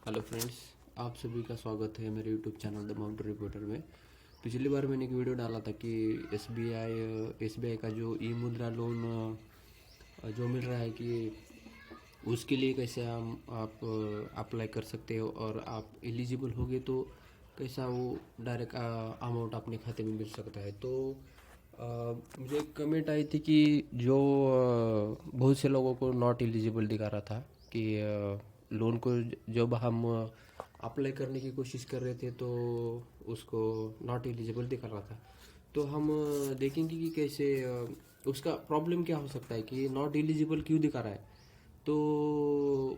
Hello friends, आप सभी का स्वागत है मेरे YouTube channel the mountain reporter में। पिछली बार मैंने एक वीडियो डाला था कि एसबीआई का जो ई मुद्रा लोन जो मिल रहा है कि उसके लिए कैसे आप अप्लाई कर सकते हो और आप एलिजिबल होगे तो कैसा वो डायरेक्ट अमाउंट अपने खाते में मिल सकता है। तो मुझे एक कमेंट आई थी कि जो बहुत से लोगों को नॉट एलिजिबल दिखा रहा था कि लोन को जब हम अप्लाई करने की कोशिश कर रहे थे तो उसको नॉट एलिजिबल दिखा रहा था। तो हम देखेंगे कि कैसे उसका प्रॉब्लम क्या हो सकता है कि नॉट एलिजिबल क्यों दिखा रहा है। तो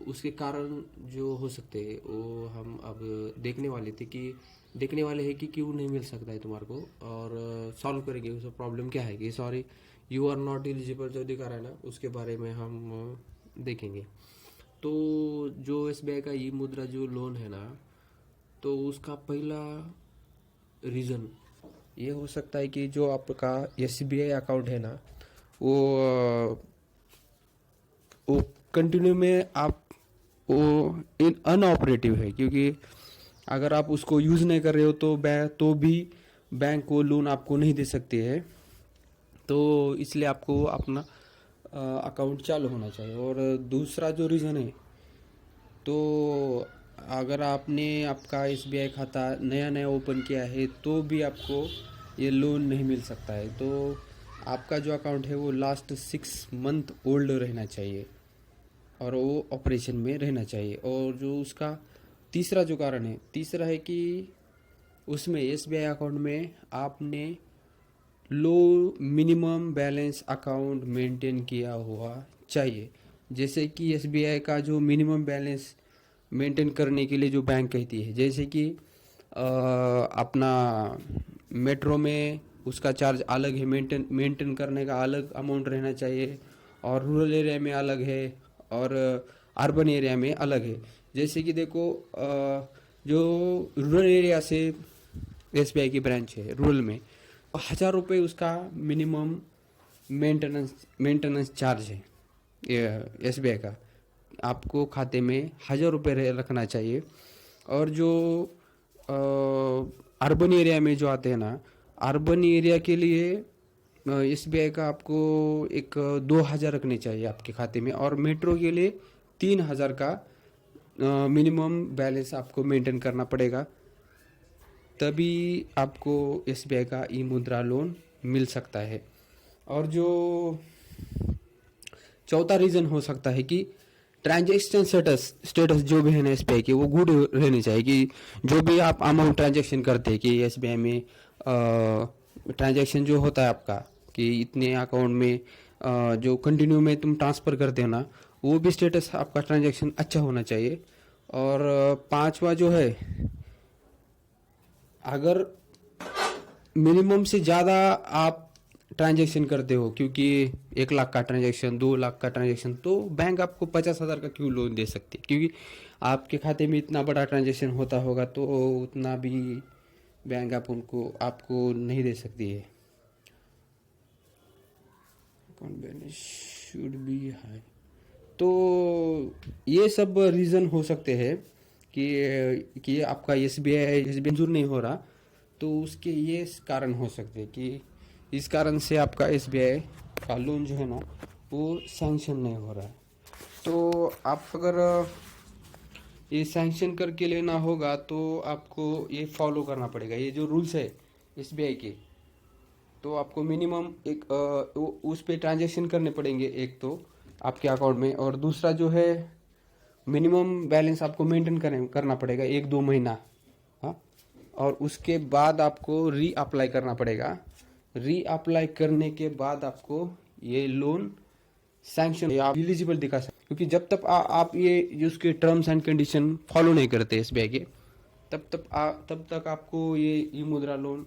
उसके कारण जो हो सकते हैं वो हम अब देखने वाले हैं कि क्यों नहीं मिल सकता है तुम्हारे को, और सॉल्व करेंगे उसका प्रॉब्लम क्या है कि sorry you are not eligible जो दिखा रहा है ना, उसके बारे में हम देखेंगे। तो जो एसबीआई का ई मुद्रा जो लोन है ना, तो उसका पहला रीज़न ये हो सकता है कि जो आपका एसबीआई अकाउंट है ना, वो वो कंटिन्यू में आप वो इन अनऑपरेटिव है, क्योंकि अगर आप उसको यूज़ नहीं कर रहे हो तो भी बैंक वो लोन आपको नहीं दे सकते हैं। तो इसलिए आपको अपना अकाउंट चालू होना चाहिए। और दूसरा जो रीज़न है, तो अगर आपने आपका एसबीआई खाता नया नया ओपन किया है तो भी आपको ये लोन नहीं मिल सकता है। तो आपका जो अकाउंट है वो लास्ट 6 मंथ ओल्ड रहना चाहिए और वो ऑपरेशन में रहना चाहिए। और जो उसका तीसरा है कि उसमें एसबीआई अकाउंट में आपने लो मिनिमम बैलेंस अकाउंट मेंटेन किया हुआ चाहिए। जैसे कि एसबीआई का जो मिनिमम बैलेंस मेंटेन करने के लिए जो बैंक कहती है, जैसे कि अपना मेट्रो में उसका चार्ज अलग है, मेंटेन करने का अलग अमाउंट रहना चाहिए, और रूरल एरिया में अलग है, और अर्बन एरिया में अलग है। जैसे कि देखो जो रूरल एरिया से एसबीआई की ब्रांच है रूरल में, 1,000 रुपये उसका मिनिमम मेंटेनेंस चार्ज है एसबीआई का। आपको खाते में 1,000 रुपये रखना चाहिए। और जो अर्बन एरिया में जो आते हैं ना, अर्बन एरिया के लिए एसबीआई का आपको एक 2,000 रखने चाहिए आपके खाते में, और मेट्रो के लिए 3,000 का मिनिमम बैलेंस आपको मेंटेन करना पड़ेगा, तभी आपको एसबीआई का ई मुद्रा लोन मिल सकता है। और जो चौथा रीज़न हो सकता है कि ट्रांजैक्शन स्टेटस जो भी है ना एसबीआई के, वो गुड रहनी चाहिए। कि जो भी आप अमाउंट ट्रांजैक्शन करते हैं कि एसबीआई में ट्रांजैक्शन जो होता है आपका कि इतने अकाउंट में जो कंटिन्यू में तुम ट्रांसफ़र करते हो ना, वो भी स्टेटस आपका ट्रांजैक्शन अच्छा होना चाहिए। और पांचवा जो है, अगर मिनिमम से ज़्यादा आप ट्रांजैक्शन करते हो, क्योंकि 1 लाख का ट्रांजैक्शन, 2 लाख का ट्रांजैक्शन, तो बैंक आपको 50,000 का क्यों लोन दे सकती है, क्योंकि आपके खाते में इतना बड़ा ट्रांजैक्शन होता होगा तो उतना भी बैंक आपको नहीं दे सकती है। Account balance should be high. तो ये सब रीज़न हो सकते हैं कि आपका एसबीआई मंजूर नहीं हो रहा। तो उसके ये कारण हो सकते हैं कि इस कारण से आपका एसबीआई का लोन जो है ना, वो सैंक्शन नहीं हो रहा है। तो आप अगर ये सैंक्शन करके लेना होगा तो आपको ये फॉलो करना पड़ेगा, ये जो रूल्स है एसबीआई के। तो आपको मिनिमम उस पे ट्रांजैक्शन करने पड़ेंगे, एक तो आपके अकाउंट में, और दूसरा जो है मिनिमम बैलेंस आपको मेंटेन करना पड़ेगा 1-2 महीना। हाँ, और उसके बाद आपको री अप्लाई करना पड़ेगा। री अप्लाई करने के बाद आपको ये लोन सैंक्शन आप एलिजिबल दिखा सकते, क्योंकि जब तक आप ये उसके टर्म्स एंड कंडीशन फॉलो नहीं करते एसबीआई के, तब तक आपको ये ई मुद्रा लोन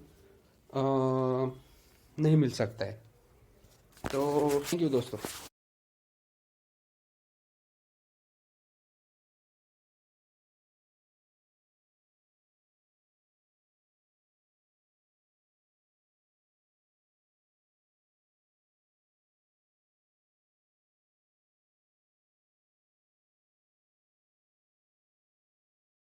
नहीं मिल सकता है। तो थैंक यू दोस्तों।